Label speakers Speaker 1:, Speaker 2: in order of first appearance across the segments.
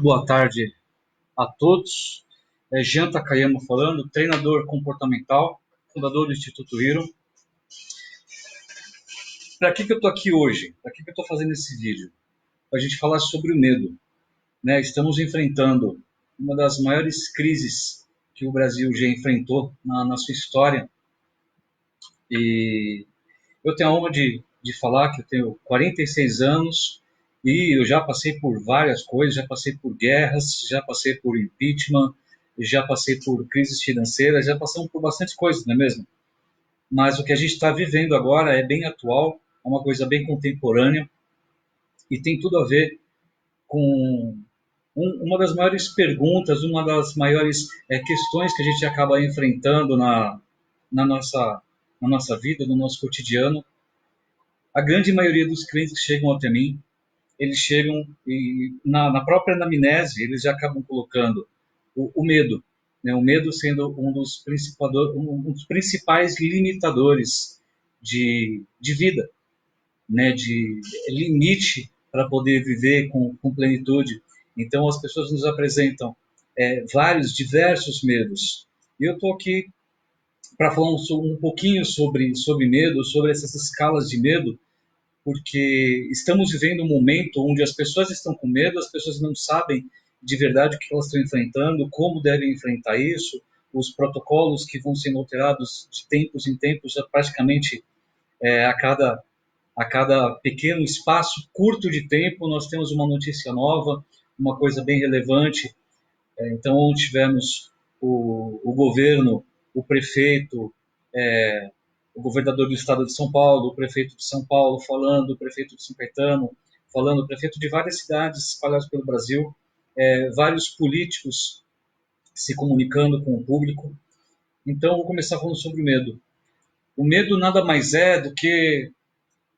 Speaker 1: boa tarde a todos. É Jean Takayama falando, treinador comportamental, fundador do Instituto Hero. Para que eu estou aqui hoje? Para que eu estou fazendo esse vídeo? Para a gente falar sobre o medo. Né? Estamos enfrentando uma das maiores crises que o Brasil já enfrentou na sua história. E eu tenho a honra de falar que eu tenho 46 anos e eu já passei por várias coisas, já passei por guerras, já passei por impeachment, já passei por crises financeiras, já passamos por bastante coisas, não é mesmo? Mas o que a gente está vivendo agora é bem atual, é uma coisa bem contemporânea e tem tudo a ver com uma das maiores perguntas, uma das maiores questões que a gente acaba enfrentando na nossa vida, no nosso cotidiano. A grande maioria dos clientes que chegam até mim, eles chegam e na própria anamnese, eles já acabam colocando o medo, né? O medo sendo um dos principais limitadores de vida, né? De limite para poder viver com plenitude. Então, as pessoas nos apresentam diversos medos. E eu estou aqui para falar um pouquinho sobre medo, sobre essas escalas de medo, porque estamos vivendo um momento onde as pessoas estão com medo, as pessoas não sabem de verdade o que elas estão enfrentando, como devem enfrentar isso, os protocolos que vão sendo alterados de tempos em tempos, praticamente a cada pequeno espaço curto de tempo, nós temos uma notícia nova, uma coisa bem relevante. Então, onde tivemos o governo, o prefeito, o governador do estado de São Paulo, o prefeito de São Paulo falando, o prefeito de São Caetano falando, o prefeito de várias cidades espalhadas pelo Brasil, vários políticos se comunicando com o público. Então, vou começar falando sobre o medo. O medo nada mais é do que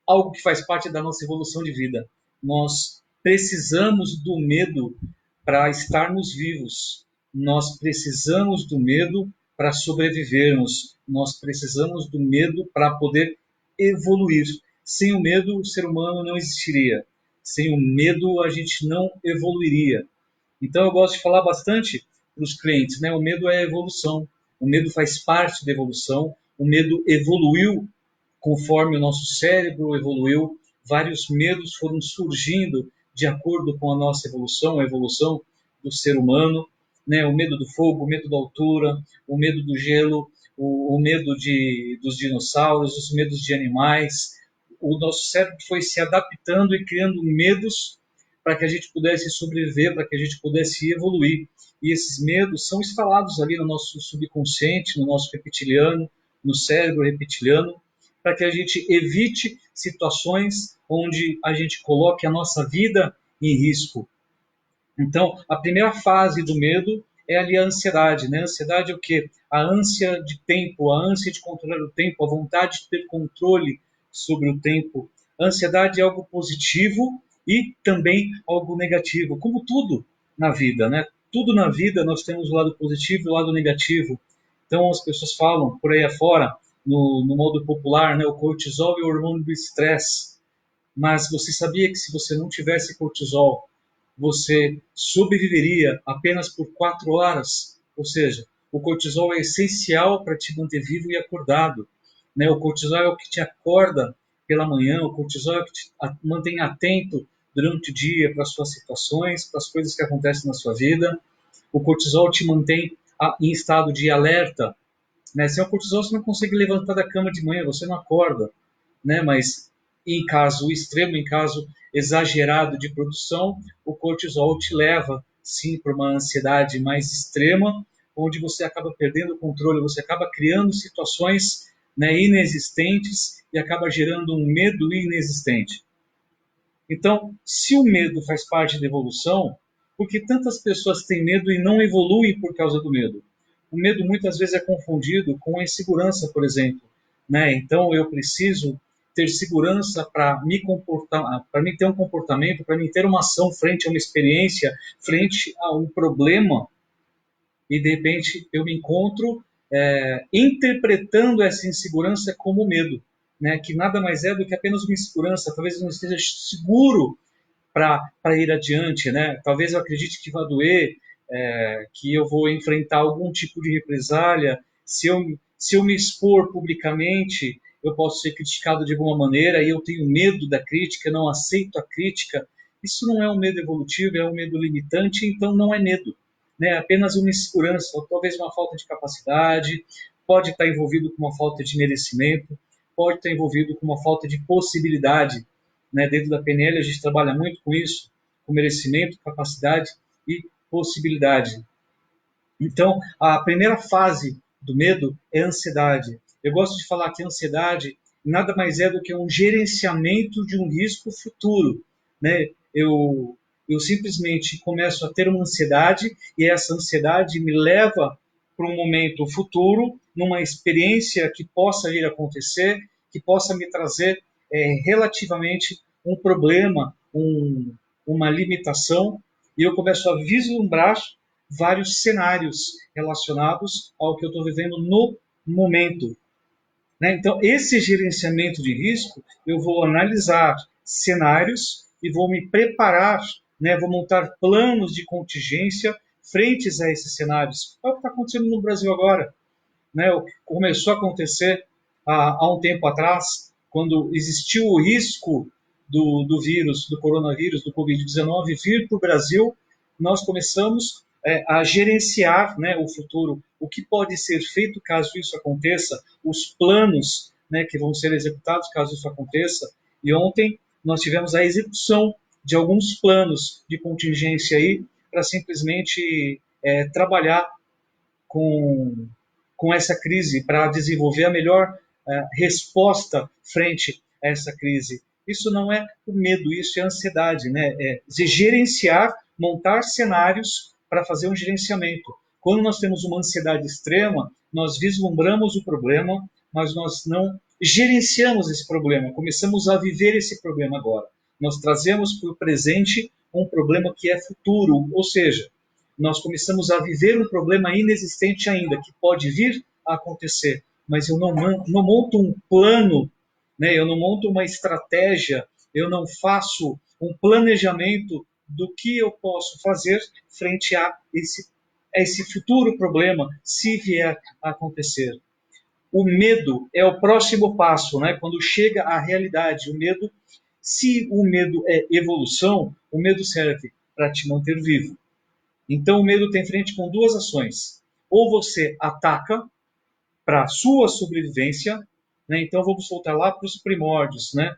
Speaker 1: algo que faz parte da nossa evolução de vida. Nós precisamos do medo para estarmos vivos. Nós precisamos do medo para sobrevivermos. Nós precisamos do medo para poder evoluir. Sem o medo, o ser humano não existiria. Sem o medo, a gente não evoluiria. Então, eu gosto de falar bastante para os clientes, né? O medo é evolução. O medo faz parte da evolução. O medo evoluiu conforme o nosso cérebro evoluiu. Vários medos foram surgindo de acordo com a nossa evolução, a evolução do ser humano, né? O medo do fogo, o medo da altura, o medo do gelo, o medo dos dinossauros, os medos de animais. O nosso cérebro foi se adaptando e criando medos para que a gente pudesse sobreviver, para que a gente pudesse evoluir. E esses medos são instalados ali no nosso subconsciente, no nosso reptiliano, no cérebro reptiliano, para que a gente evite situações onde a gente coloque a nossa vida em risco. Então, a primeira fase do medo é ali a ansiedade, né? A ansiedade é o quê? A ânsia de tempo, a ânsia de controlar o tempo, a vontade de ter controle sobre o tempo. A ansiedade é algo positivo e também algo negativo, como tudo na vida, né? Tudo na vida nós temos o lado positivo e o lado negativo. Então, as pessoas falam por aí afora, no modo popular, né? O cortisol e o hormônio do estresse. Mas você sabia que se você não tivesse cortisol, você sobreviveria apenas por 4 horas? Ou seja, o cortisol é essencial para te manter vivo e acordado, né? O cortisol é o que te acorda pela manhã, o cortisol é o que te mantém atento durante o dia para as suas situações, para as coisas que acontecem na sua vida. O cortisol te mantém em estado de alerta, né? Sem o cortisol você não consegue levantar da cama de manhã, você não acorda, né? Mas em caso extremo, em caso exagerado de produção, o cortisol te leva, sim, para uma ansiedade mais extrema, onde você acaba perdendo o controle, você acaba criando situações, né, inexistentes e acaba gerando um medo inexistente. Então, se o medo faz parte da evolução, por que tantas pessoas têm medo e não evoluem por causa do medo? O medo muitas vezes é confundido com a insegurança, por exemplo, né? Então, eu preciso ter segurança para me comportar, para me ter um comportamento, para me ter uma ação frente a uma experiência, frente a um problema, e de repente eu me encontro interpretando essa insegurança como medo, né? Que nada mais é do que apenas uma insegurança. Talvez eu não esteja seguro para ir adiante, né? Talvez eu acredite que vai doer, que eu vou enfrentar algum tipo de represália. Se eu me expor publicamente, eu posso ser criticado de alguma maneira e eu tenho medo da crítica, não aceito a crítica. Isso não é um medo evolutivo, é um medo limitante, então não é medo, né? É apenas uma insegurança, ou talvez uma falta de capacidade, pode estar envolvido com uma falta de merecimento, pode estar envolvido com uma falta de possibilidade, né? Dentro da PNL a gente trabalha muito com isso, com merecimento, capacidade e possibilidade. Então, a primeira fase do medo é a ansiedade. Eu gosto de falar que a ansiedade nada mais é do que um gerenciamento de um risco futuro, né? Eu simplesmente começo a ter uma ansiedade e essa ansiedade me leva para um momento futuro, numa experiência que possa vir a acontecer, que possa me trazer relativamente um problema, uma limitação, e eu começo a vislumbrar vários cenários relacionados ao que eu estou vivendo no momento, né? Então, esse gerenciamento de risco, eu vou analisar cenários e vou me preparar, né? Vou montar planos de contingência frentes a esses cenários. É o que está acontecendo no Brasil agora, né? Começou a acontecer há um tempo atrás, quando existiu o risco do vírus, do coronavírus, do Covid-19 vir para o Brasil, nós começamos a gerenciar, né, o futuro, o que pode ser feito caso isso aconteça, os planos, né, que vão ser executados caso isso aconteça. E ontem nós tivemos a execução de alguns planos de contingência aí para simplesmente trabalhar com, com essa crise, para desenvolver a melhor resposta frente a essa crise. Isso não é o medo, isso é ansiedade, né? É gerenciar, montar cenários para fazer um gerenciamento. Quando nós temos uma ansiedade extrema, nós vislumbramos o problema, mas nós não gerenciamos esse problema, começamos a viver esse problema agora. Nós trazemos para o presente um problema que é futuro, ou seja, nós começamos a viver um problema inexistente ainda, que pode vir a acontecer, mas eu não monto um plano, né? Eu não monto uma estratégia, eu não faço um planejamento do que eu posso fazer frente a esse futuro problema, se vier a acontecer. O medo é o próximo passo, né? Quando chega à realidade, o medo, se o medo é evolução, o medo serve para te manter vivo. Então, o medo tem frente com duas ações. Ou você ataca para a sua sobrevivência, né? Então vamos voltar lá para os primórdios, né?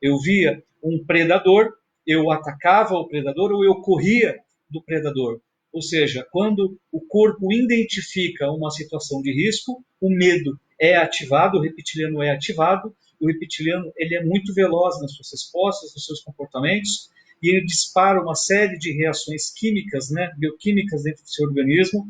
Speaker 1: Eu via um predador, eu atacava o predador ou eu corria do predador. Ou seja, quando o corpo identifica uma situação de risco, o medo é ativado, o reptiliano é ativado, o reptiliano ele é muito veloz nas suas respostas, nos seus comportamentos, e ele dispara uma série de reações químicas, né, bioquímicas dentro do seu organismo,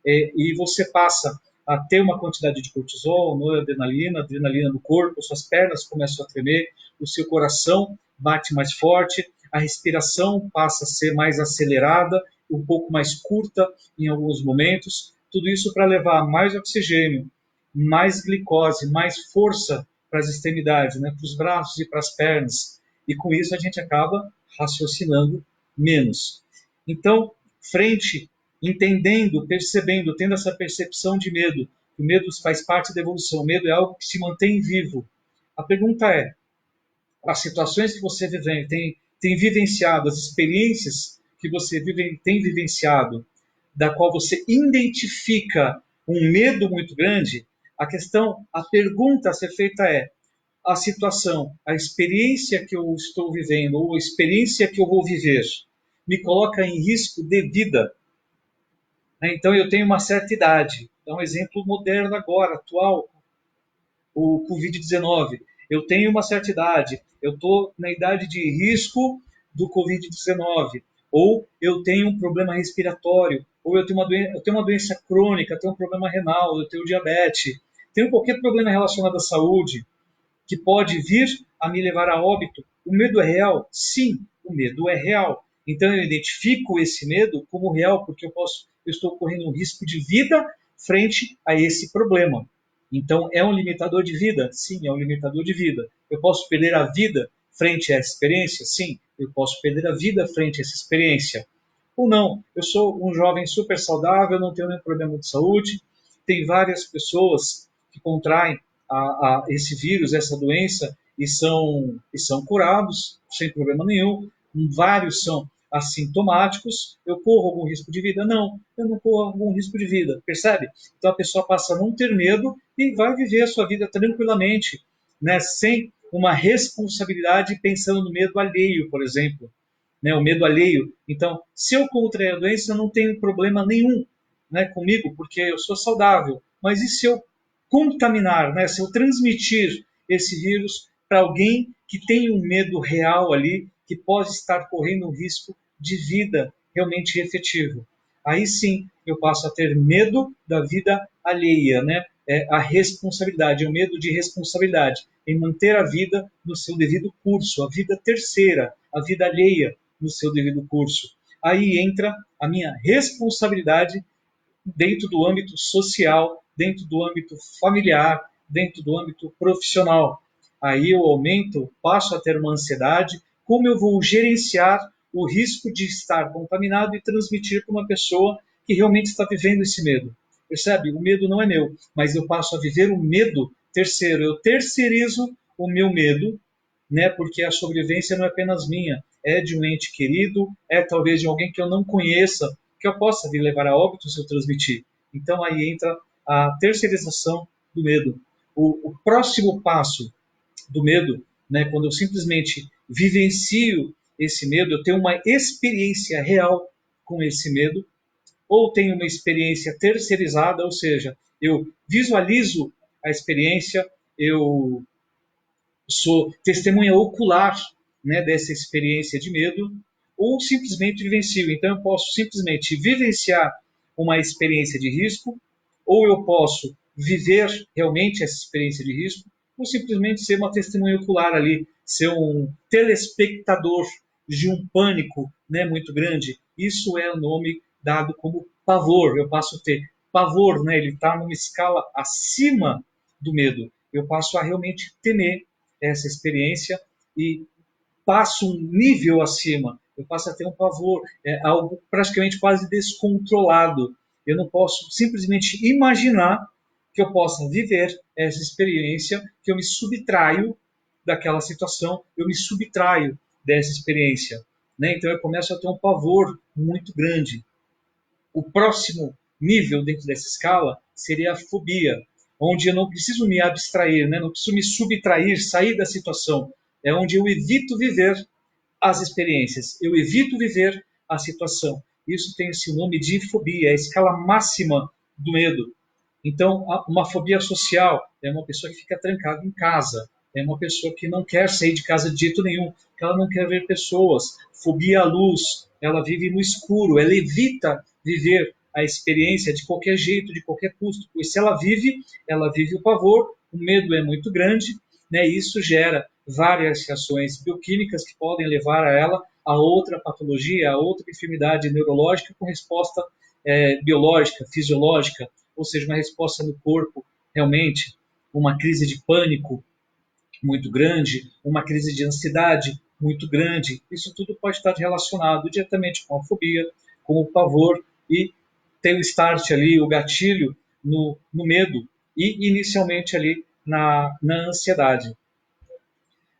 Speaker 1: e você passa a ter uma quantidade de cortisol, noradrenalina, adrenalina no corpo, suas pernas começam a tremer, o seu coração bate mais forte, a respiração passa a ser mais acelerada, um pouco mais curta em alguns momentos, tudo isso para levar mais oxigênio, mais glicose, mais força para as extremidades, né, para os braços e para as pernas. E com isso a gente acaba raciocinando menos. Então, frente, entendendo, percebendo, tendo essa percepção de medo, que o medo faz parte da evolução, o medo é algo que se mantém vivo. A pergunta é, as situações que você tem vivenciado, as experiências que você tem vivenciado, da qual você identifica um medo muito grande, a pergunta a ser feita é, a situação, a experiência que eu estou vivendo, ou a experiência que eu vou viver, me coloca em risco de vida? Então, eu tenho uma certa idade. É um exemplo moderno agora, atual, o Covid-19. Eu tenho uma certa idade, eu estou na idade de risco do Covid-19, ou eu tenho um problema respiratório, ou eu tenho uma doença crônica, eu tenho um problema renal, eu tenho diabetes, tenho qualquer problema relacionado à saúde que pode vir a me levar a óbito. O medo é real? Sim, o medo é real. Então eu identifico esse medo como real, porque eu estou correndo um risco de vida frente a esse problema. Então é um limitador de vida? Sim, é um limitador de vida. Eu posso perder a vida frente a essa experiência? Sim, eu posso perder a vida frente a essa experiência. Ou não, eu sou um jovem super saudável, não tenho nenhum problema de saúde. Tem várias pessoas que contraem esse vírus, essa doença, e são curados sem problema nenhum. Vários são assintomáticos. Eu corro algum risco de vida? Não, eu não corro algum risco de vida, percebe? Então a pessoa passa a não ter medo e vai viver a sua vida tranquilamente, né, sem uma responsabilidade pensando no medo alheio, por exemplo, né, o medo alheio. Então, se eu contrair a doença, eu não tenho problema nenhum, né, comigo, porque eu sou saudável. Mas e se eu contaminar, né, se eu transmitir esse vírus para alguém que tem um medo real ali, que pode estar correndo um risco de vida realmente efetivo? Aí sim eu passo a ter medo da vida alheia, né? A responsabilidade, o medo de responsabilidade, em manter a vida no seu devido curso, a vida terceira, a vida alheia no seu devido curso. Aí entra a minha responsabilidade dentro do âmbito social, dentro do âmbito familiar, dentro do âmbito profissional. Aí eu aumento, passo a ter uma ansiedade, como eu vou gerenciar o risco de estar contaminado e transmitir para uma pessoa que realmente está vivendo esse medo. Percebe? O medo não é meu, mas eu passo a viver o medo terceiro. Eu terceirizo o meu medo, né? Porque a sobrevivência não é apenas minha, é de um ente querido, é talvez de alguém que eu não conheça, que eu possa vir levar a óbito se eu transmitir. Então aí entra a terceirização do medo. O próximo passo do medo, né, quando eu simplesmente vivencio esse medo, eu tenho uma experiência real com esse medo, ou tenho uma experiência terceirizada, ou seja, eu visualizo a experiência, eu sou testemunha ocular, né, dessa experiência de medo, ou simplesmente vivencio. Então eu posso simplesmente vivenciar uma experiência de risco, ou eu posso viver realmente essa experiência de risco, ou simplesmente ser uma testemunha ocular ali, ser um telespectador de um pânico, né, muito grande. Isso é o nome dado como pavor. Eu passo a ter pavor, né, ele está numa escala acima do medo. Eu passo a realmente temer essa experiência e passo um nível acima. Eu passo a ter um pavor, algo praticamente quase descontrolado. Eu não posso simplesmente imaginar que eu possa viver essa experiência, que eu me subtraio daquela situação, eu me subtraio dessa experiência. Né? Então eu começo a ter um pavor muito grande. O próximo nível dentro dessa escala seria a fobia, onde eu não preciso me abstrair, né? Não preciso me subtrair, sair da situação. É onde eu evito viver as experiências, eu evito viver a situação. Isso tem esse nome de fobia, é a escala máxima do medo. Então, uma fobia social é uma pessoa que fica trancada em casa, é uma pessoa que não quer sair de casa de jeito nenhum, que ela não quer ver pessoas. Fobia à luz, ela vive no escuro, ela evita viver a experiência de qualquer jeito, de qualquer custo, pois se ela vive o pavor, o medo é muito grande, né? E isso gera várias reações bioquímicas que podem levar a ela a outra patologia, a outra enfermidade neurológica com resposta biológica, fisiológica, ou seja, uma resposta no corpo, realmente, uma crise de pânico muito grande, uma crise de ansiedade muito grande. Isso tudo pode estar relacionado diretamente com a fobia, com o pavor e tem o start ali, o gatilho no medo e inicialmente ali na ansiedade.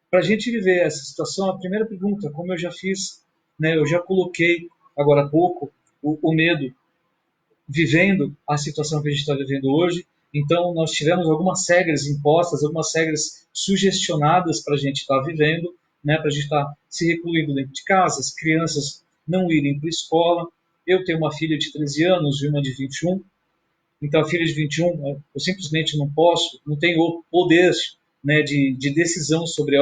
Speaker 1: Para a gente viver essa situação, a primeira pergunta, como eu já fiz, né, eu já coloquei agora há pouco o medo vivendo a situação que a gente está vivendo hoje. Então, nós tivemos algumas regras impostas, algumas regras sugestionadas para a gente estar vivendo, né, para a gente estar se recluindo dentro de casa, as crianças não irem para a escola. Eu tenho uma filha de 13 anos e uma de 21. Então, a filha de 21, eu simplesmente não posso, não tenho o poder, né, de decisão sobre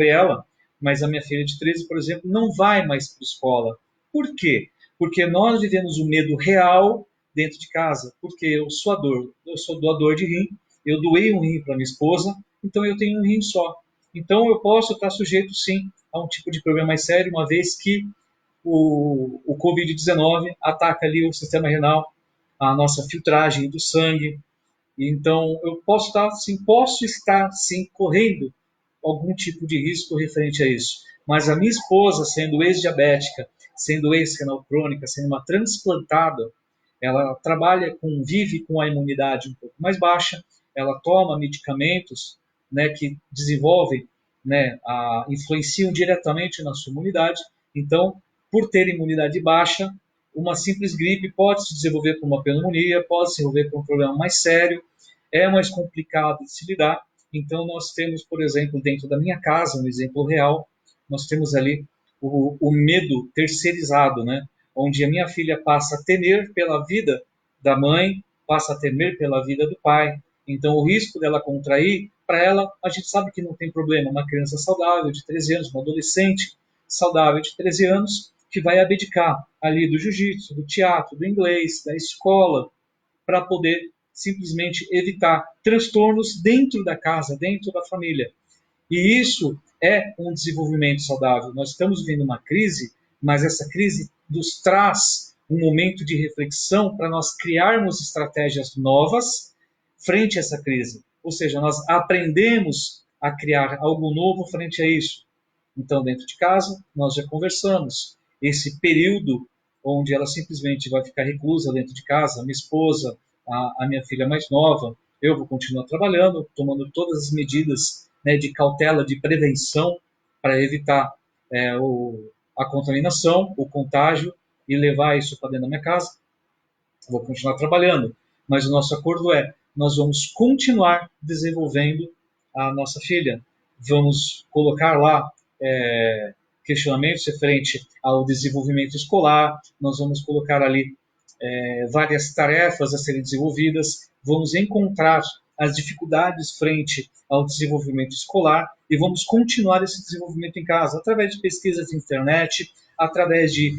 Speaker 1: ela, mas a minha filha de 13, por exemplo, não vai mais para a escola. Por quê? Porque nós vivemos o medo real dentro de casa, porque eu sou doador de rim, eu doei um rim para minha esposa, então eu tenho um rim só. Então eu posso estar sujeito, sim, a um tipo de problema mais sério, uma vez que o Covid-19 ataca ali o sistema renal, a nossa filtragem do sangue. Então, eu posso estar sim correndo algum tipo de risco referente a isso. Mas a minha esposa, sendo ex-diabética, sendo ex-renal crônica, sendo uma transplantada, ela vive com a imunidade um pouco mais baixa, ela toma medicamentos, né, que desenvolvem, né, influenciam diretamente na sua imunidade. Então, por ter imunidade baixa, uma simples gripe pode se desenvolver por uma pneumonia, pode se desenvolver por um problema mais sério, é mais complicado de se lidar. Então, nós temos, por exemplo, dentro da minha casa, um exemplo real, nós temos ali o medo terceirizado, né? Onde a minha filha passa a temer pela vida da mãe, passa a temer pela vida do pai. Então, o risco dela contrair, para ela, a gente sabe que não tem problema. Uma criança saudável de 13 anos, uma adolescente saudável de 13 anos, que vai abdicar ali do jiu-jitsu, do teatro, do inglês, da escola, para poder simplesmente evitar transtornos dentro da casa, dentro da família. E isso é um desenvolvimento saudável. Nós estamos vivendo uma crise, mas essa crise nos traz um momento de reflexão para nós criarmos estratégias novas frente a essa crise. Ou seja, nós aprendemos a criar algo novo frente a isso. Então, dentro de casa, nós já conversamos. Esse período onde ela simplesmente vai ficar reclusa dentro de casa, minha esposa, a minha filha mais nova, eu vou continuar trabalhando, tomando todas as medidas, né, de cautela, de prevenção, para evitar a contaminação, o contágio, e levar isso para dentro da minha casa. Vou continuar trabalhando, mas o nosso acordo é: nós vamos continuar desenvolvendo a nossa filha. Vamos colocar lá questionamentos referente ao desenvolvimento escolar, nós vamos colocar ali várias tarefas a serem desenvolvidas, vamos encontrar as dificuldades frente ao desenvolvimento escolar e vamos continuar esse desenvolvimento em casa, através de pesquisas na internet, através de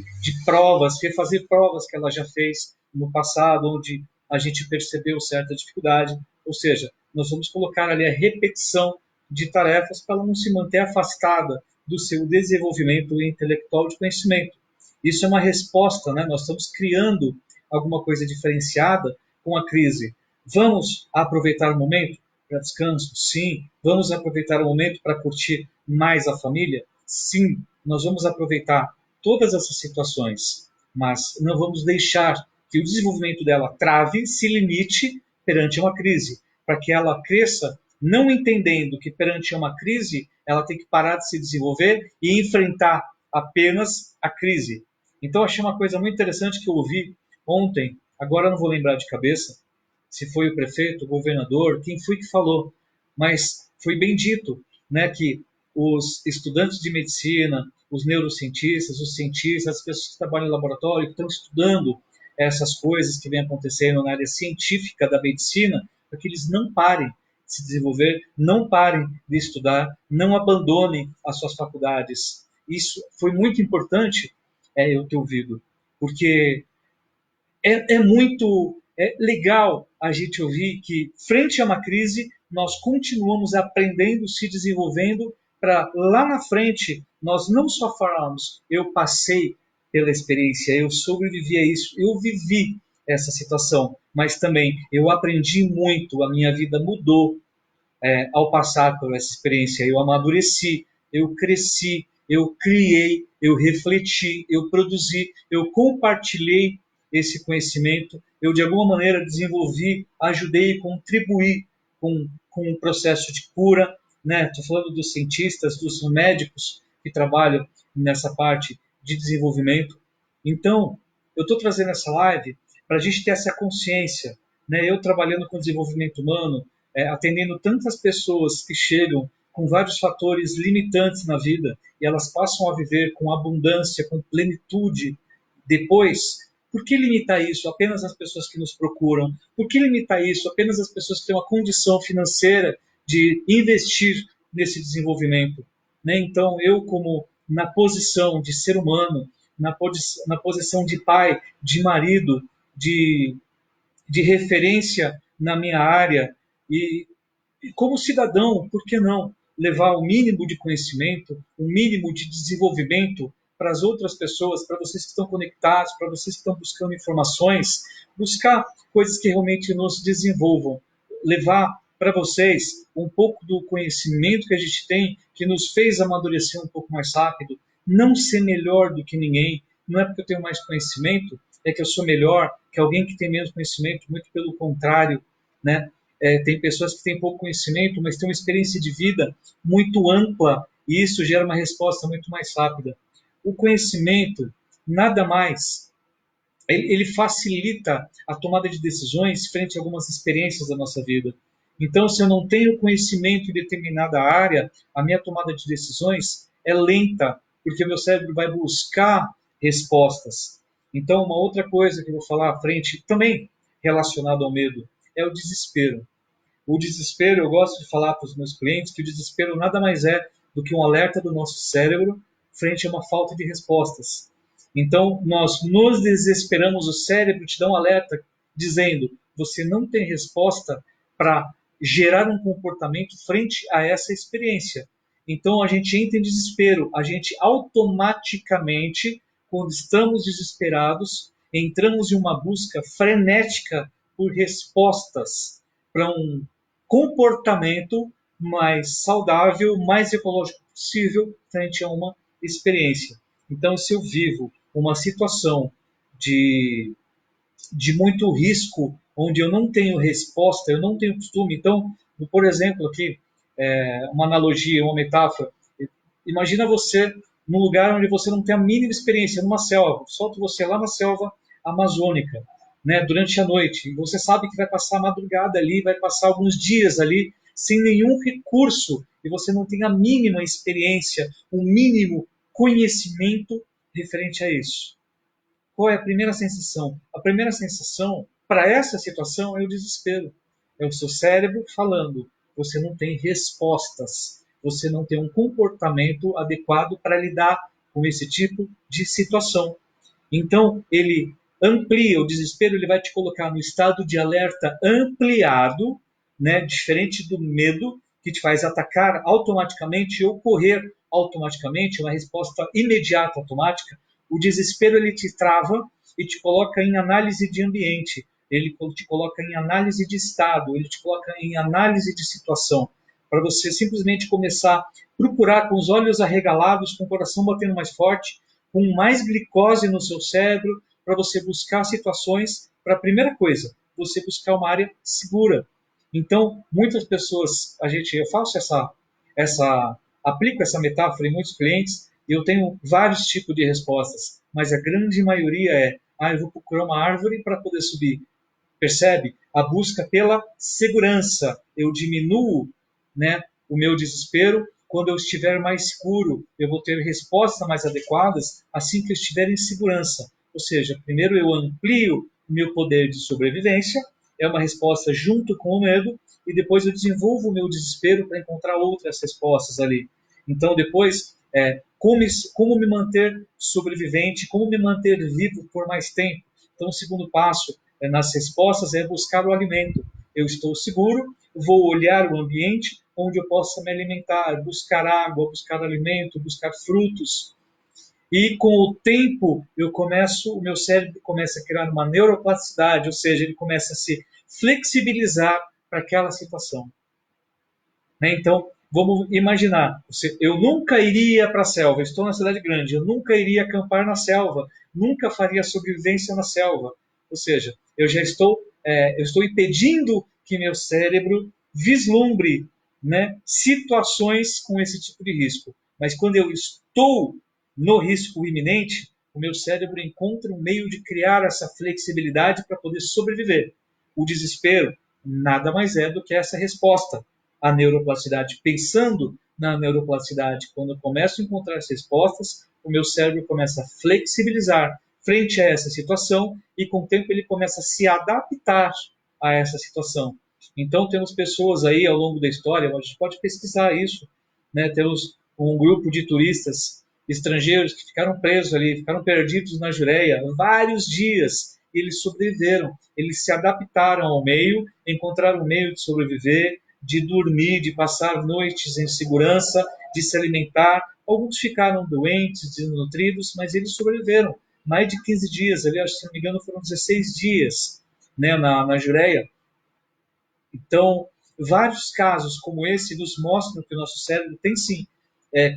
Speaker 1: provas, refazer provas que ela já fez no passado, onde a gente percebeu certa dificuldade. Ou seja, nós vamos colocar ali a repetição de tarefas para ela não se manter afastada do seu desenvolvimento intelectual de conhecimento. Isso é uma resposta, né? Nós estamos criando alguma coisa diferenciada com a crise. Vamos aproveitar o momento para descanso? Sim. Vamos aproveitar o momento para curtir mais a família? Sim. Nós vamos aproveitar todas essas situações, mas não vamos deixar que o desenvolvimento dela trave, se limite perante uma crise, para que ela cresça não entendendo que perante uma crise ela tem que parar de se desenvolver e enfrentar apenas a crise. Então, achei uma coisa muito interessante que eu ouvi ontem, agora eu não vou lembrar de cabeça, se foi o prefeito, o governador, quem foi que falou, mas foi bem dito, né, que os estudantes de medicina, os neurocientistas, os cientistas, as pessoas que trabalham em laboratório, que estão estudando essas coisas que vêm acontecendo na área científica da medicina, para que eles não parem de se desenvolver, não parem de estudar, não abandonem as suas faculdades. Isso foi muito importante eu ter ouvido, porque é muito legal a gente ouvir que, frente a uma crise, nós continuamos aprendendo, se desenvolvendo, para lá na frente nós não só falarmos, eu passei pela experiência, eu sobrevivi a isso, eu vivi essa situação, mas também eu aprendi muito, a minha vida mudou ao passar por essa experiência. Eu amadureci, eu cresci, eu criei, eu refleti, eu produzi, eu compartilhei esse conhecimento, eu de alguma maneira desenvolvi, ajudei, contribuí com o processo de cura, né? Estou falando dos cientistas, dos médicos que trabalham nessa parte de desenvolvimento. Então, eu estou trazendo essa live para a gente ter essa consciência, né? Eu trabalhando com desenvolvimento humano, atendendo tantas pessoas que chegam com vários fatores limitantes na vida e elas passam a viver com abundância, com plenitude depois. Por que limitar isso apenas às pessoas que nos procuram? Por que limitar isso apenas às pessoas que têm uma condição financeira de investir nesse desenvolvimento? Né? Então, eu, como na posição de ser humano, na posição de pai, de marido, de referência na minha área, e como cidadão, por que não levar o mínimo de conhecimento, o mínimo de desenvolvimento para as outras pessoas, para vocês que estão conectados, para vocês que estão buscando informações, buscar coisas que realmente nos desenvolvam, levar para vocês um pouco do conhecimento que a gente tem, que nos fez amadurecer um pouco mais rápido, não ser melhor do que ninguém. Não é porque eu tenho mais conhecimento, é que eu sou melhor que alguém que tem menos conhecimento, muito pelo contrário, né? Tem pessoas que têm pouco conhecimento, mas têm uma experiência de vida muito ampla e isso gera uma resposta muito mais rápida. O conhecimento, nada mais, ele facilita a tomada de decisões frente a algumas experiências da nossa vida. Então, se eu não tenho conhecimento em determinada área, a minha tomada de decisões é lenta, porque meu cérebro vai buscar respostas. Então, uma outra coisa que eu vou falar à frente, também relacionado ao medo, é o desespero. O desespero, eu gosto de falar para os meus clientes que o desespero nada mais é do que um alerta do nosso cérebro frente a uma falta de respostas. Então, nós nos desesperamos, o cérebro te dá um alerta dizendo: você não tem resposta para gerar um comportamento frente a essa experiência. Então, a gente entra em desespero, a gente automaticamente, quando estamos desesperados, entramos em uma busca frenética por respostas para um comportamento mais saudável, mais ecológico possível frente a uma experiência. Então, se eu vivo uma situação de, de muito risco, onde eu não tenho resposta, eu não tenho costume, então, por exemplo, aqui, uma analogia, uma metáfora, imagina você num lugar onde você não tem a mínima experiência, numa selva, solto você lá na selva amazônica, né, durante a noite, e você sabe que vai passar a madrugada ali, vai passar alguns dias ali, sem nenhum recurso, e você não tem a mínima experiência, o mínimo conhecimento referente a isso. Qual é a primeira sensação? A primeira sensação para essa situação é o desespero. É o seu cérebro falando: você não tem respostas, você não tem um comportamento adequado para lidar com esse tipo de situação. Então, ele amplia o desespero, ele vai te colocar no estado de alerta ampliado, né, diferente do medo, que te faz atacar automaticamente ou correr automaticamente, uma resposta imediata automática. O desespero ele te trava e te coloca em análise de ambiente, ele te coloca em análise de estado, ele te coloca em análise de situação, para você simplesmente começar a procurar com os olhos arregalados, com o coração batendo mais forte, com mais glicose no seu cérebro, para você buscar situações, para a primeira coisa, você buscar uma área segura. Então, muitas pessoas, eu faço aplico essa metáfora em muitos clientes, e eu tenho vários tipos de respostas, mas a grande maioria eu vou procurar uma árvore para poder subir. Percebe? A busca pela segurança. Eu diminuo, né, o meu desespero. Quando eu estiver mais seguro, eu vou ter respostas mais adequadas assim que eu estiver em segurança. Ou seja, primeiro eu amplio o meu poder de sobrevivência, é uma resposta junto com o medo, e depois eu desenvolvo o meu desespero para encontrar outras respostas ali. Então, depois, como me manter sobrevivente, como me manter vivo por mais tempo. Então, o segundo passo nas respostas é buscar o alimento. Eu estou seguro, vou olhar o ambiente onde eu possa me alimentar, buscar água, buscar alimento, buscar frutos. E com o tempo, o meu cérebro começa a criar uma neuroplasticidade, ou seja, ele começa a se flexibilizar para aquela situação. Né? Então, vamos imaginar, eu nunca iria para a selva, estou na cidade grande, eu nunca iria acampar na selva, nunca faria sobrevivência na selva. Ou seja, eu estou impedindo que meu cérebro vislumbre, né, situações com esse tipo de risco. Mas quando eu estou no risco iminente, o meu cérebro encontra um meio de criar essa flexibilidade para poder sobreviver. O desespero nada mais é do que essa resposta à neuroplasticidade. Pensando na neuroplasticidade, quando eu começo a encontrar as respostas, o meu cérebro começa a flexibilizar frente a essa situação e com o tempo ele começa a se adaptar a essa situação. Então temos pessoas aí ao longo da história, a gente pode pesquisar isso, né? Temos um grupo de turistas estrangeiros que ficaram presos ali, ficaram perdidos na Jureia vários dias. E eles sobreviveram, eles se adaptaram ao meio, encontraram um meio de sobreviver, de dormir, de passar noites em segurança, de se alimentar. Alguns ficaram doentes, desnutridos, mas eles sobreviveram. Mais de 15 dias, aliás, se não me engano, foram 16 dias, né, na Jureia. Então, vários casos como esse nos mostram que o nosso cérebro tem sim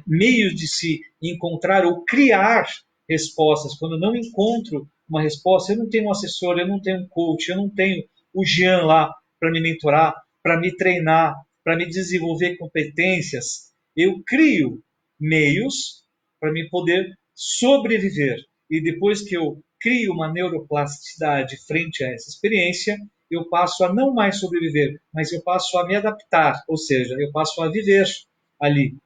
Speaker 1: meios de se encontrar ou criar respostas. Quando eu não encontro uma resposta, eu não tenho um assessor, eu não tenho um coach, eu não tenho o Jean lá para me mentorar, para me treinar, para me desenvolver competências, eu crio meios para me poder sobreviver. E depois que eu crio uma neuroplasticidade frente a essa experiência, eu passo a não mais sobreviver, mas eu passo a me adaptar, ou seja, eu passo a viver ali.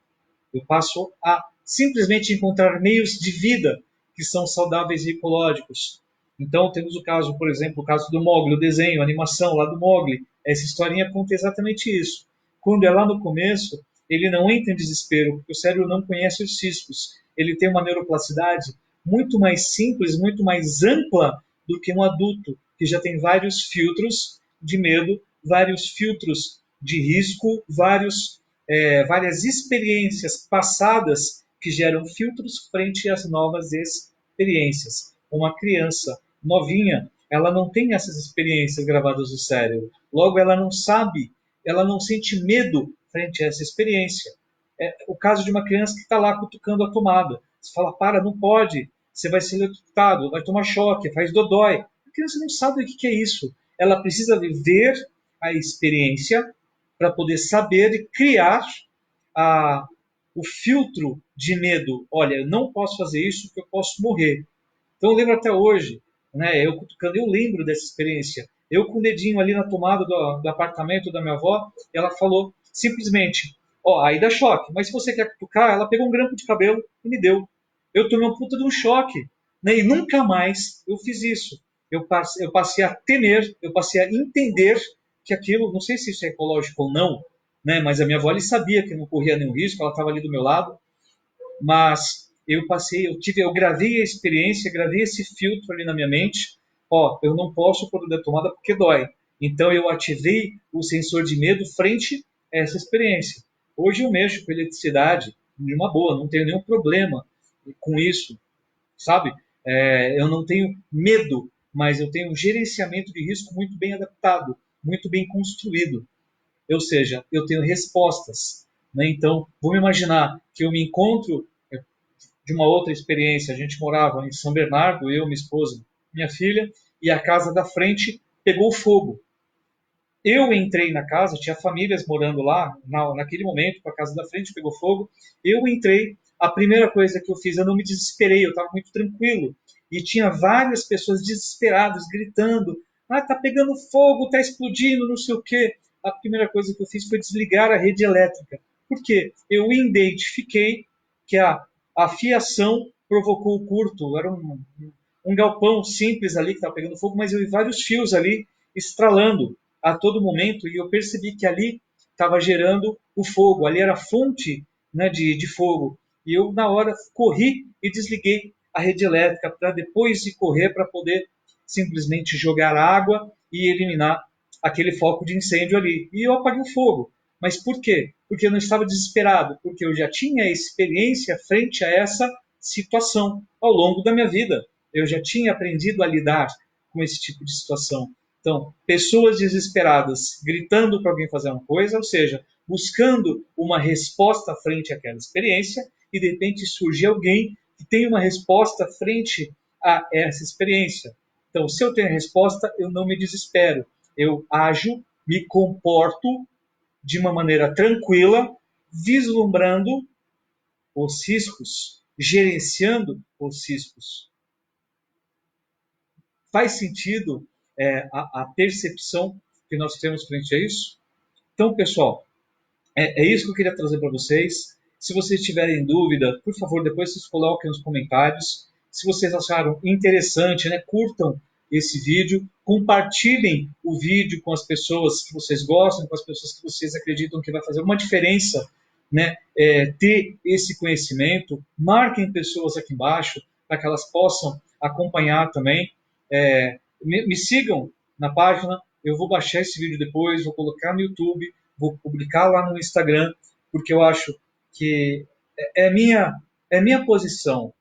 Speaker 1: Eu passo a simplesmente encontrar meios de vida que são saudáveis e ecológicos. Então, temos o caso, por exemplo, o caso do Mowgli, o desenho, a animação lá do Mowgli. Essa historinha conta exatamente isso. Quando é lá no começo, ele não entra em desespero, porque o cérebro não conhece os ciscos. Ele tem uma neuroplasticidade muito mais simples, muito mais ampla do que um adulto, que já tem vários filtros de medo, vários filtros de risco, várias experiências passadas que geram filtros frente às novas experiências. Uma criança novinha, ela não tem essas experiências gravadas no cérebro. Logo, ela não sabe, ela não sente medo frente a essa experiência. É o caso de uma criança que está lá cutucando a tomada. Você fala, para, não pode, você vai ser eletrocutado, vai tomar choque, faz dodói. A criança não sabe o que é isso. Ela precisa viver a experiência para poder saber e criar a, o filtro de medo. Olha, eu não posso fazer isso porque eu posso morrer. Então eu lembro até hoje, né, eu lembro dessa experiência. Eu com o dedinho ali na tomada do apartamento da minha avó, ela falou simplesmente, ó, aí dá choque, mas se você quer cutucar, ela pegou um grampo de cabelo e me deu. Eu tomei uma puta de um choque, né, e nunca mais eu fiz isso. Eu passei a temer, eu passei a entender que aquilo, não sei se isso é ecológico ou não, né, mas a minha avó ali sabia que não corria nenhum risco, ela estava ali do meu lado, mas eu gravei a experiência, gravei esse filtro ali na minha mente. Ó, eu não posso pôr o dedo tomada porque dói. Então eu ativei o sensor de medo frente a essa experiência. Hoje eu mexo com eletricidade de uma boa, não tenho nenhum problema com isso, sabe? Eu não tenho medo, mas eu tenho um gerenciamento de risco muito bem adaptado, muito bem construído. Ou seja, eu tenho respostas. Né? Então, vamos imaginar que eu me encontro de uma outra experiência. A gente morava em São Bernardo, eu, minha esposa, minha filha, e a casa da frente pegou fogo. Eu entrei na casa, tinha famílias morando lá, naquele momento, a casa da frente pegou fogo. Eu entrei, a primeira coisa que eu fiz, eu não me desesperei, eu estava muito tranquilo. E tinha várias pessoas desesperadas, gritando: ah, tá pegando fogo, tá explodindo, não sei o quê. A primeira coisa que eu fiz foi desligar a rede elétrica. Por quê? Eu identifiquei que a fiação provocou o curto. Era um galpão simples ali que estava pegando fogo, mas eu vi vários fios ali estralando a todo momento e eu percebi que ali estava gerando o fogo, ali era a fonte, né, de fogo. E eu, na hora, corri e desliguei a rede elétrica para depois de correr para poder simplesmente jogar água e eliminar aquele foco de incêndio ali. E eu apaguei o fogo. Mas por quê? Porque eu não estava desesperado, porque eu já tinha experiência frente a essa situação ao longo da minha vida. Eu já tinha aprendido a lidar com esse tipo de situação. Então, pessoas desesperadas gritando para alguém fazer uma coisa, ou seja, buscando uma resposta frente àquela experiência, e de repente surge alguém que tem uma resposta frente a essa experiência. Então, se eu tenho a resposta, eu não me desespero. Eu ajo, me comporto de uma maneira tranquila, vislumbrando os riscos, gerenciando os riscos. Faz sentido a percepção que nós temos frente a isso? Então, pessoal, é isso que eu queria trazer para vocês. Se vocês tiverem dúvida, por favor, depois vocês coloquem nos comentários. Se vocês acharam interessante, né, curtam esse vídeo, compartilhem o vídeo com as pessoas que vocês gostam, com as pessoas que vocês acreditam que vai fazer uma diferença, né, ter esse conhecimento. Marquem pessoas aqui embaixo para que elas possam acompanhar também. Me sigam na página, eu vou baixar esse vídeo depois, vou colocar no YouTube, vou publicar lá no Instagram, porque eu acho que é minha posição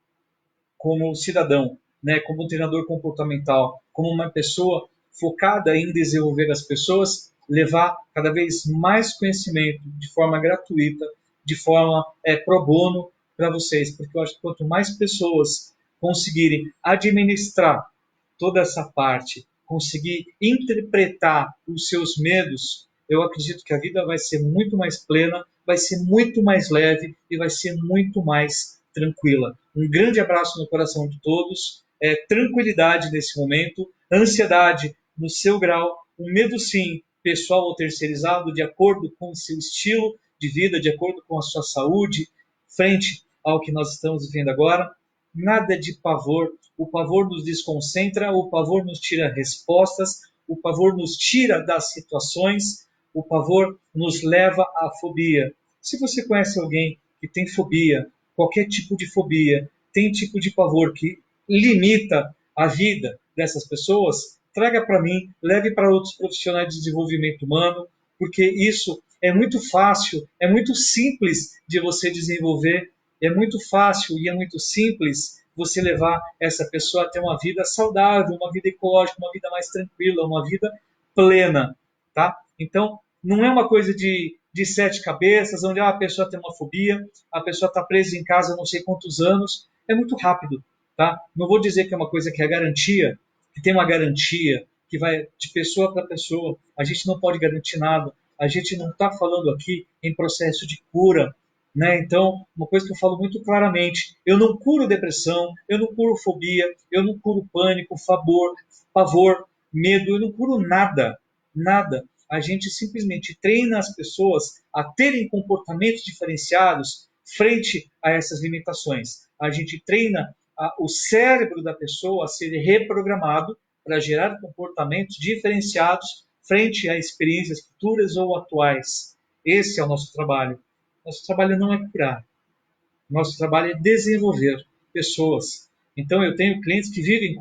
Speaker 1: como cidadão, né, como um treinador comportamental, como uma pessoa focada em desenvolver as pessoas, levar cada vez mais conhecimento de forma gratuita, de forma pro bono para vocês, porque eu acho que quanto mais pessoas conseguirem administrar toda essa parte, conseguir interpretar os seus medos, eu acredito que a vida vai ser muito mais plena, vai ser muito mais leve e vai ser muito mais tranquila. Um grande abraço no coração de todos, tranquilidade nesse momento, ansiedade no seu grau, um medo sim, pessoal ou terceirizado, de acordo com o seu estilo de vida, de acordo com a sua saúde, frente ao que nós estamos vivendo agora. Nada de pavor. O pavor nos desconcentra, o pavor nos tira respostas, o pavor nos tira das situações, o pavor nos leva à fobia. Se você conhece alguém que tem fobia, qualquer tipo de fobia, tem tipo de pavor que limita a vida dessas pessoas, traga para mim, leve para outros profissionais de desenvolvimento humano, porque isso é muito fácil, é muito simples de você desenvolver, é muito fácil e é muito simples você levar essa pessoa a ter uma vida saudável, uma vida ecológica, uma vida mais tranquila, uma vida plena, tá? Então, não é uma coisa de sete cabeças, onde a pessoa tem uma fobia, a pessoa está presa em casa não sei quantos anos, é muito rápido, tá? Não vou dizer que é uma coisa que é garantia, que tem uma garantia, que vai de pessoa para pessoa, a gente não pode garantir nada, a gente não está falando aqui em processo de cura, né? Então, uma coisa que eu falo muito claramente, eu não curo depressão, eu não curo fobia, eu não curo pânico, pavor, medo, eu não curo nada, nada. A gente simplesmente treina as pessoas a terem comportamentos diferenciados frente a essas limitações. A gente treina o cérebro da pessoa a ser reprogramado para gerar comportamentos diferenciados frente a experiências futuras ou atuais. Esse é o nosso trabalho. Nosso trabalho não é curar. Nosso trabalho é desenvolver pessoas. Então, eu tenho clientes que vivem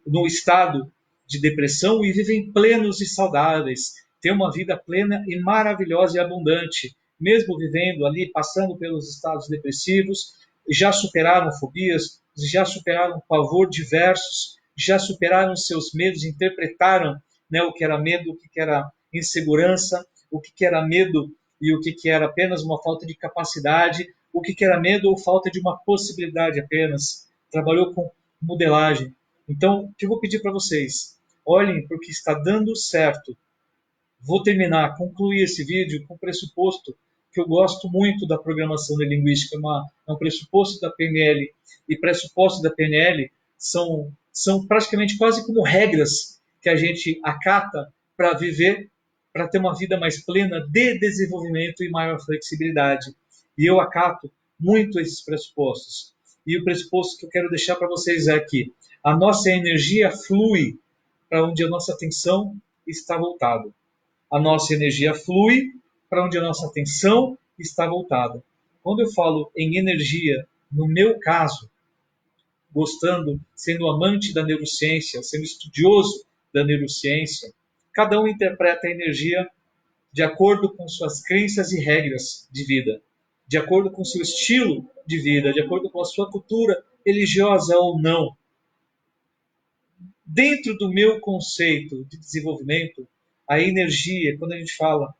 Speaker 1: no estado de depressão e vivem plenos e saudáveis, têm uma vida plena e maravilhosa e abundante, mesmo vivendo ali, passando pelos estados depressivos, já superaram fobias, já superaram pavor diversos, já superaram seus medos, interpretaram, né, o que era medo, o que era insegurança, o que era medo e o que era apenas uma falta de capacidade, o que era medo ou falta de uma possibilidade apenas. Trabalhou com modelagem. Então, o que eu vou pedir para vocês? Olhem para o que está dando certo. Vou terminar, concluir esse vídeo com o pressuposto que eu gosto muito da programação da linguística, é um pressuposto da PNL, e pressupostos da PNL são praticamente quase como regras que a gente acata para viver, para ter uma vida mais plena de desenvolvimento e maior flexibilidade. E eu acato muito esses pressupostos. E o pressuposto que eu quero deixar para vocês é que a nossa energia flui para onde a nossa atenção está voltada. A nossa energia flui para onde a nossa atenção está voltada. Quando eu falo em energia, no meu caso, gostando, sendo amante da neurociência, sendo estudioso da neurociência, cada um interpreta a energia de acordo com suas crenças e regras de vida, de acordo com seu estilo de vida, de acordo com a sua cultura religiosa ou não. Dentro do meu conceito de desenvolvimento, a energia, quando a gente fala,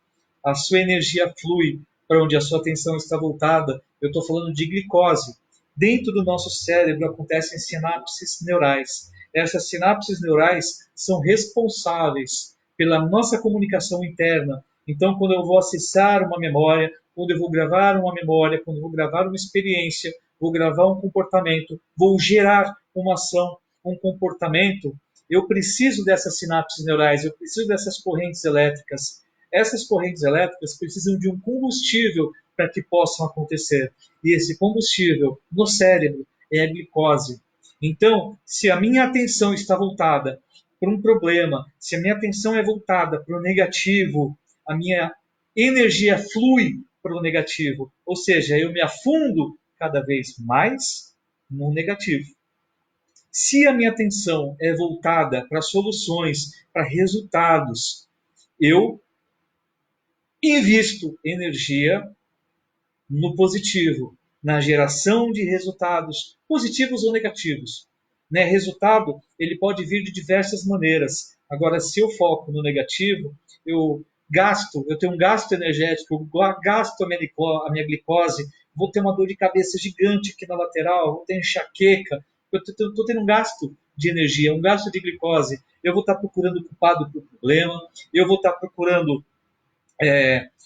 Speaker 1: a sua energia flui para onde a sua atenção está voltada, eu estou falando de glicose. Dentro do nosso cérebro acontecem sinapses neurais. Essas sinapses neurais são responsáveis pela nossa comunicação interna. Então, quando eu vou acessar uma memória, quando eu vou gravar uma memória, quando eu vou gravar uma experiência, vou gravar um comportamento, vou gerar uma ação, um comportamento, eu preciso dessas sinapses neurais, eu preciso dessas correntes elétricas. Essas correntes elétricas precisam de um combustível para que possam acontecer. E esse combustível no cérebro é a glicose. Então, se a minha atenção está voltada para um problema, se a minha atenção é voltada para o negativo, a minha energia flui para o negativo. Ou seja, eu me afundo cada vez mais no negativo. Se a minha atenção é voltada para soluções, para resultados, eu invisto energia no positivo, na geração de resultados, positivos ou negativos. Né? Resultado, ele pode vir de diversas maneiras. Agora, se eu foco no negativo, eu tenho um gasto energético, eu gasto a minha glicose, vou ter uma dor de cabeça gigante aqui na lateral, vou ter enxaqueca, eu estou tendo um gasto de energia, um gasto de glicose, eu vou estar procurando o culpado para o problema, eu vou estar procurando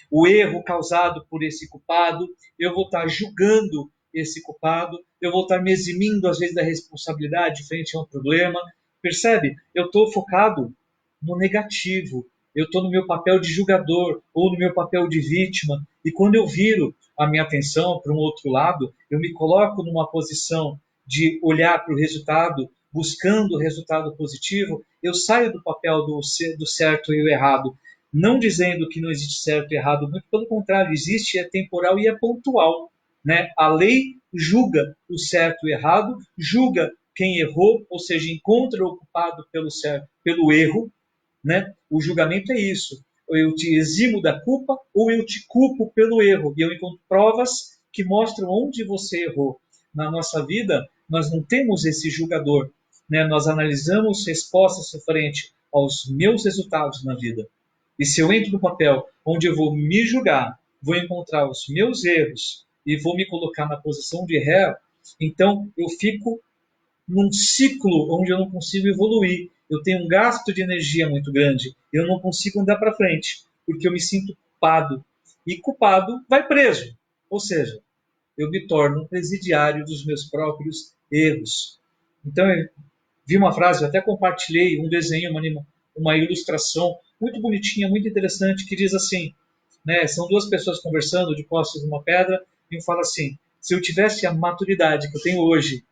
Speaker 1: o erro causado por esse culpado, eu vou estar julgando esse culpado, eu vou estar me eximindo, às vezes, da responsabilidade frente a um problema. Percebe? Eu estou focado no negativo, eu estou no meu papel de julgador ou no meu papel de vítima, e quando eu viro a minha atenção para um outro lado, eu me coloco numa posição de olhar para o resultado, buscando o resultado positivo, eu saio do papel do certo e o errado, não dizendo que não existe certo e errado, muito pelo contrário, existe, é temporal e é pontual. Né? A lei julga o certo e o errado, julga quem errou, ou seja, encontra o culpado pelo erro. Né? O julgamento é isso. Eu te eximo da culpa ou eu te culpo pelo erro. E eu encontro provas que mostram onde você errou. Na nossa vida, nós não temos esse julgador. Né? Nós analisamos respostas referente aos meus resultados na vida. E se eu entro no papel onde eu vou me julgar, vou encontrar os meus erros e vou me colocar na posição de réu, então eu fico num ciclo onde eu não consigo evoluir. Eu tenho um gasto de energia muito grande. Eu não consigo andar para frente, porque eu me sinto culpado. E culpado vai preso. Ou seja, eu me torno presidiário dos meus próprios erros. Então, eu vi uma frase, eu até compartilhei um desenho, uma ilustração muito bonitinha, muito interessante, que diz assim, né, são duas pessoas conversando de costas de uma pedra, e um fala assim, se eu tivesse a maturidade que eu tenho hoje,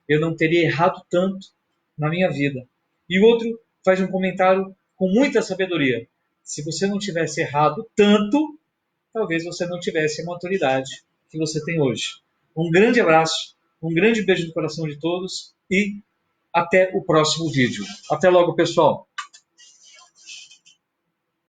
Speaker 1: eu não teria errado tanto na minha vida. E o outro faz um comentário com muita sabedoria. Se você não tivesse errado tanto, talvez você não tivesse a maturidade que você tem hoje. Um grande abraço, um grande beijo no coração de todos e até o próximo vídeo. Até logo, pessoal!